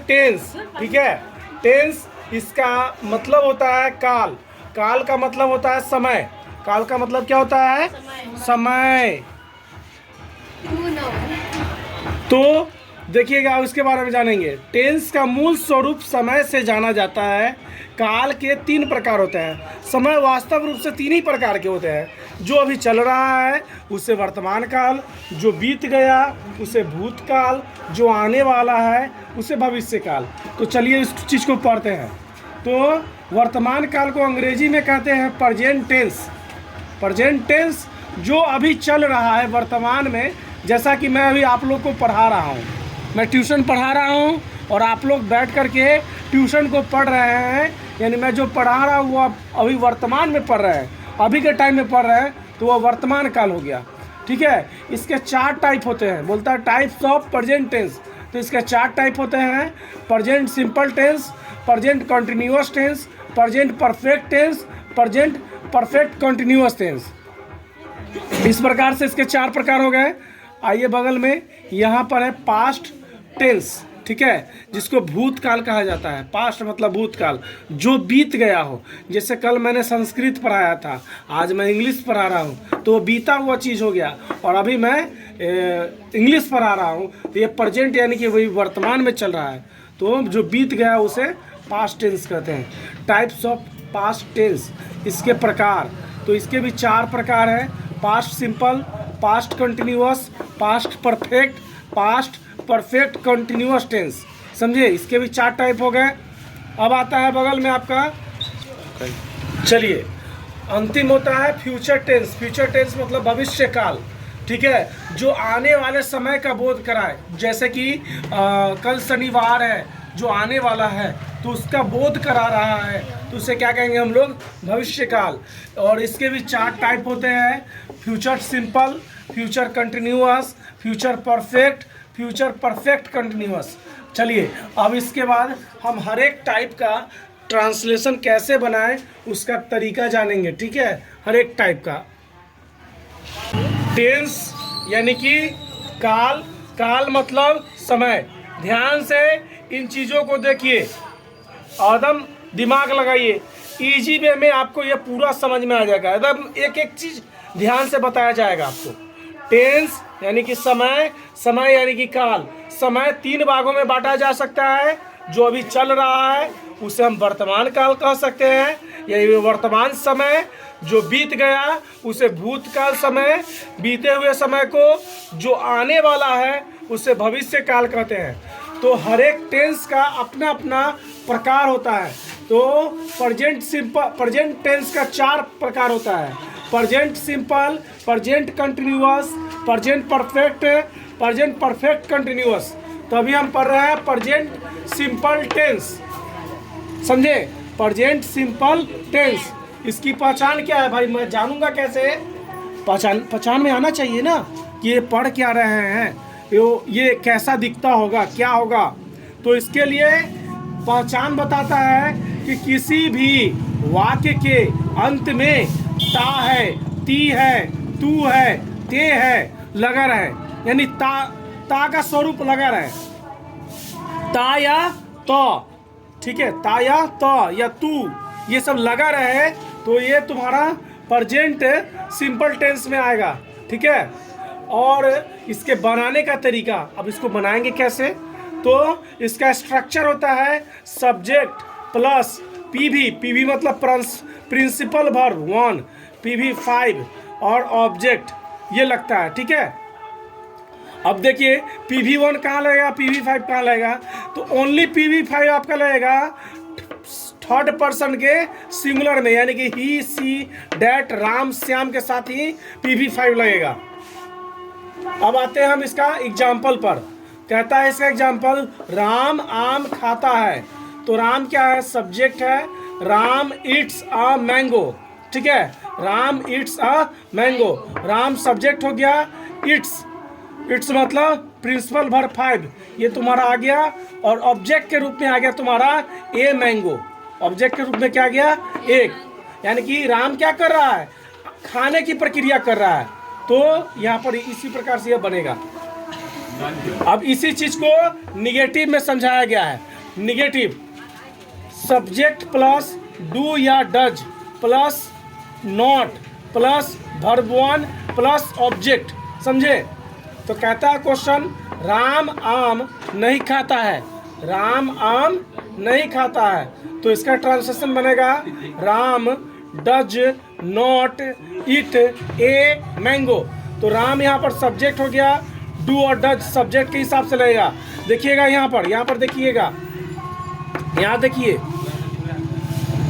Tense. ठीक है, tense इसका मतलब होता है काल। काल का मतलब होता है समय। काल का मतलब क्या होता है? समय। तो देखिएगा, अब इसके बारे में जानेंगे। टेंस का मूल स्वरूप समय से जाना जाता है। काल के 3 प्रकार होते हैं। समय वास्तव रूप से 3 ही प्रकार के होते हैं। जो अभी चल रहा है उसे वर्तमान काल, जो बीत गया उसे भूतकाल, जो आने वाला है उसे भविष्य काल। तो चलिए इस चीज़ को पढ़ते हैं। तो वर्तमान काल को अंग्रेजी में कहते हैं प्रेजेंट टेंस। प्रेजेंट टेंस जो अभी चल रहा है वर्तमान में, जैसा कि मैं अभी आप लोग को पढ़ा रहा हूँ, मैं ट्यूशन पढ़ा रहा हूँ और आप लोग बैठ कर के ट्यूशन को पढ़ रहे हैं, यानी मैं जो पढ़ा रहा हूँ वो आप अभी वर्तमान में पढ़ रहे हैं, अभी के टाइम में पढ़ रहे हैं, तो वह वर्तमान काल हो गया। ठीक है, इसके 4 टाइप होते हैं। बोलता है टाइप्स ऑफ प्रेजेंट टेंस। तो इसके 4 टाइप होते हैं। Present simple tense, present continuous tense, present perfect tense, present perfect continuous tense. इस प्रकार से इसके 4 प्रकार हो गए। आइए बगल में यहाँ पर है पास्ट टेंस। ठीक है, जिसको भूतकाल कहा जाता है। पास्ट मतलब भूतकाल, जो बीत गया हो। जैसे कल मैंने संस्कृत पढ़ाया था, आज मैं इंग्लिश पढ़ा रहा हूँ, तो वो बीता हुआ चीज़ हो गया। और अभी मैं इंग्लिश पढ़ा रहा हूँ, तो ये प्रेजेंट यानी कि वही वर्तमान में चल रहा है। तो जो बीत गया उसे पास्ट टेंस कहते हैं। टाइप्स ऑफ पास्ट टेंस, इसके प्रकार। तो इसके भी 4 प्रकार हैं। Past simple, past continuous, past perfect, past perfect continuous tense. समझे, इसके भी 4 टाइप हो गए। अब आता है बगल में आपका, चलिए अंतिम होता है फ्यूचर टेंस। फ्यूचर टेंस मतलब भविष्य काल। ठीक है, जो आने वाले समय का बोध कराए। जैसे कि कल शनिवार है, जो आने वाला है तो उसका बोध करा रहा है, तो उसे क्या कहेंगे हम लोग? भविष्य काल। और इसके भी 4 टाइप होते हैं। Future simple, future continuous, future perfect, future perfect continuous. चलिए अब इसके बाद हम हर एक टाइप का ट्रांसलेशन कैसे बनाएं उसका तरीका जानेंगे। ठीक है, हर एक टाइप का। टेंस यानी कि काल। काल मतलब समय। ध्यान से इन चीज़ों को देखिए, एकदम दिमाग लगाइए। इजी वे में आपको ये पूरा समझ में आ जाएगा। एकदम एक एक चीज़ ध्यान से बताया जाएगा आपको। टेंस यानी कि समय, समय यानी कि काल। समय 3 भागों में बांटा जा सकता है। जो अभी चल रहा है उसे हम वर्तमान काल कह सकते हैं, यानी वर्तमान समय। जो बीत गया उसे भूतकाल समय, बीते हुए समय को जो आने वाला है उसे भविष्य काल कहते हैं। तो हर एक टेंस का अपना अपना प्रकार होता है। तो प्रेजेंट सिंपल, प्रेजेंट टेंस का 4 प्रकार होता है। Present simple, present continuous, present perfect, present perfect continuous. तो अभी हम पढ़ रहे हैं प्रेजेंट सिंपल टेंस। समझे, प्रेजेंट सिंपल टेंस। इसकी पहचान क्या है भाई? मैं जानूंगा कैसे? पहचान में आना चाहिए ना कि ये पढ़ क्या रहे हैं, ये कैसा दिखता होगा, क्या होगा। तो इसके लिए पहचान बताता है कि किसी भी वाक्य के अंत में ता है, ती है, तू है, ते है लगा रहे, यानी ता का स्वरूप लगा रहे। ता या तो, ठीक है, ता या तो या तू, ये सब लगा रहे, तो ये तुम्हारा प्रेजेंट सिंपल टेंस में आएगा। ठीक है, और इसके बनाने का तरीका, अब इसको बनाएंगे कैसे? तो इसका स्ट्रक्चर होता है सब्जेक्ट प्लस पीवी। पीवी मतलब प्रिंसिपल वर्ब 1, पीवी 5 और ऑब्जेक्ट, ये लगता है। ठीक है, अब देखिए PV1 कहाँ लगेगा, PV5 कहाँ लगेगा? तो ओनली PV5 आपका लगेगा थर्ड पर्सन के सिंगुलर में, यानी कि ही, सी, डैट, राम, श्याम के साथ ही PV5 लगेगा। अब आते हैं हम इसका एग्जाम्पल पर। कहता है इसका एग्जाम्पल, राम आम खाता है। तो राम क्या है? सब्जेक्ट है। Ram Yeats a mango. ठीक है, Ram Yeats a mango. Ram subject हो गया। ईट्स, इट्स मतलब प्रिंसिपल वर्ब 5, ये तुम्हारा आ गया। और ऑब्जेक्ट के रूप में आ गया तुम्हारा ए मैंगो। ऑब्जेक्ट के रूप में क्या आ गया? एक, यानी कि राम क्या कर रहा है? खाने की प्रक्रिया कर रहा है। तो यहाँ पर इसी प्रकार से यह बनेगा। अब इसी चीज को निगेटिव में समझाया गया है। निगेटिव, सब्जेक्ट प्लस डू या does plus not plus verb one plus object, समझे। तो कहता है क्वेश्चन, राम आम नहीं खाता है, राम आम नहीं खाता है, तो इसका ट्रांसलेशन बनेगा Ram does not eat a mango. तो राम यहाँ पर सब्जेक्ट हो गया, डू और डज सब्जेक्ट के हिसाब से लगेगा। देखिएगा यहाँ पर देखिएगा, यहाँ देखिए,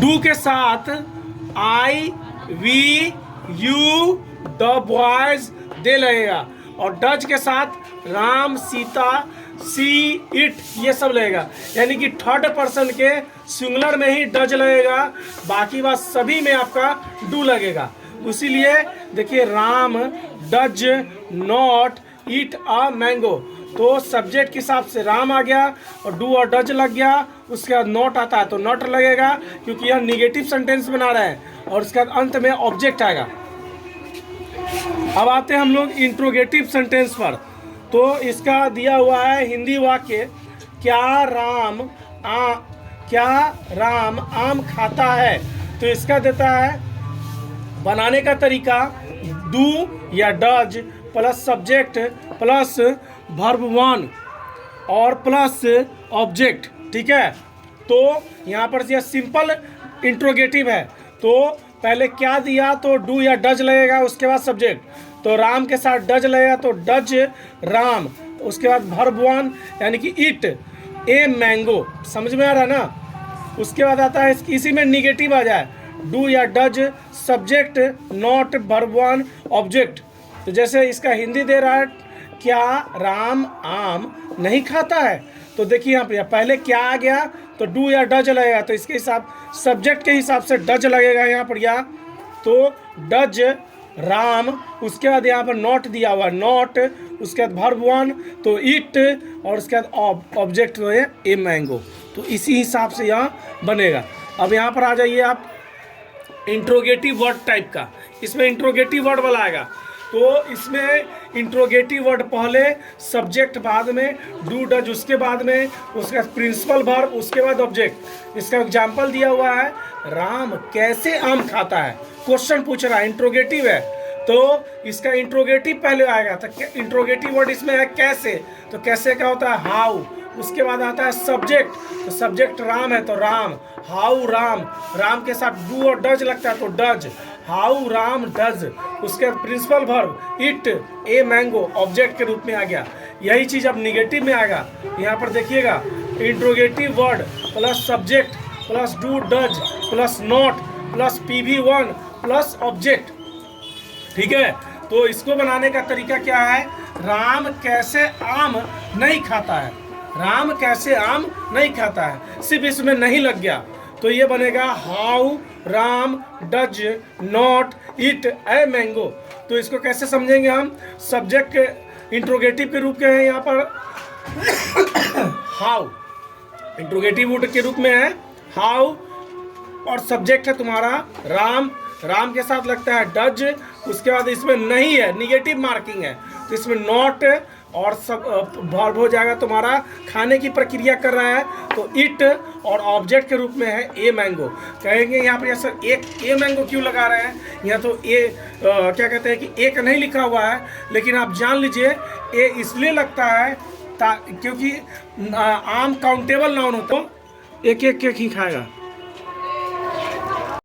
डू के साथ I we you the boys they लगेगा, और डज के साथ राम सीता सी इट ये सब लगेगा। यानी कि थर्ड पर्सन के सिंगुलर में ही डज लगेगा, बाकी बात सभी में आपका डू लगेगा। इसीलिए देखिए, Ram does not eat a mango, तो सब्जेक्ट के हिसाब से राम आ गया और डू और डज लग गया, उसके बाद नॉट आता है तो नॉट लगेगा, क्योंकि यह निगेटिव सेंटेंस बना रहे हैं, और उसके बाद अंत में ऑब्जेक्ट आएगा। अब आते हैं हम लोग इंट्रोगेटिव सेंटेंस पर। तो इसका दिया हुआ है हिंदी वाक्य, क्या राम आम खाता है। तो इसका देता है बनाने का तरीका, डू या does plus subject plus verb one और प्लस ऑब्जेक्ट, ठीक है। तो यहाँ पर यह सिंपल इंट्रोगेटिव है, तो पहले क्या दिया तो डू या डज लगेगा, उसके बाद सब्जेक्ट, तो राम के साथ डज लगेगा तो डज राम, उसके बाद वर्ब वन यानी कि इट ए मैंगो, समझ में आ रहा है ना। उसके बाद आता है इसी में निगेटिव आ जाए, डू या does subject not verb one object. तो जैसे इसका हिंदी दे रहा है, क्या राम आम नहीं खाता है, तो देखिए यहाँ पे पहले क्या आ गया तो डू या डज लगेगा, तो इसके हिसाब सब्जेक्ट के हिसाब से डज लगेगा यहाँ पर, या तो डज राम, उसके बाद यहाँ पर नॉट दिया हुआ नॉट, उसके बाद वर्ब वन तो इट, और उसके बाद ऑब्जेक्ट जो है ए मैंगो। तो इसी हिसाब से यहाँ बनेगा। अब यहाँ पर आ जाइए आप इंट्रोगेटिव वर्ड टाइप का, इसमें इंट्रोगेटिव वर्ड वाला आएगा। तो इसमें इंट्रोगेटिव वर्ड पहले, सब्जेक्ट बाद में, डू डज उसके बाद में, उसका प्रिंसिपल वर्ब, उसके बाद ऑब्जेक्ट। इसका एग्जांपल दिया हुआ है, राम कैसे आम खाता है, क्वेश्चन पूछ रहा है, इंट्रोगेटिव है, तो इसका इंट्रोगेटिव पहले आएगा। तो इंट्रोगेटिव वर्ड इसमें है कैसे, तो कैसे का होता है हाउ, उसके बाद आता है सब्जेक्ट, तो सब्जेक्ट राम है तो राम, हाउ राम, राम के साथ डू और डज लगता है तो डज, हाउ राम डज, उसके बाद principal verb eat a mango object के रूप में आ गया। यही चीज़ अब निगेटिव में आएगा। यहाँ पर देखिएगा, interrogative word plus subject plus do does plus not plus PV1 plus object, ठीक है। तो इसको बनाने का तरीका क्या है, राम कैसे आम नहीं खाता है, राम कैसे आम नहीं खाता है, सिर्फ इसमें नहीं लग गया, तो ये बनेगा how Ram does not eat a mango. तो इसको कैसे समझेंगे हम, सब्जेक्ट इंट्रोगेटिव के रूप के हैं यहाँ पर हाउ, इंट्रोगेटिव वर्ड के रूप में है हाउ, और सब्जेक्ट है तुम्हारा राम, राम के साथ लगता है डज, उसके बाद इसमें नहीं है, निगेटिव मार्किंग है, तो इसमें नॉट और सब वर्ब हो जाएगा तुम्हारा, खाने की प्रक्रिया कर रहा है तो इट, और ऑब्जेक्ट के रूप में है ए मैंगो। कहेंगे यहाँ पर सर एक ए मैंगो क्यों लगा रहे हैं, यहाँ तो ए क्या कहते हैं कि एक नहीं लिखा हुआ है, लेकिन आप जान लीजिए ए इसलिए लगता है क्योंकि आम काउंटेबल नाउन हो, तो एक एक ही खाएगा।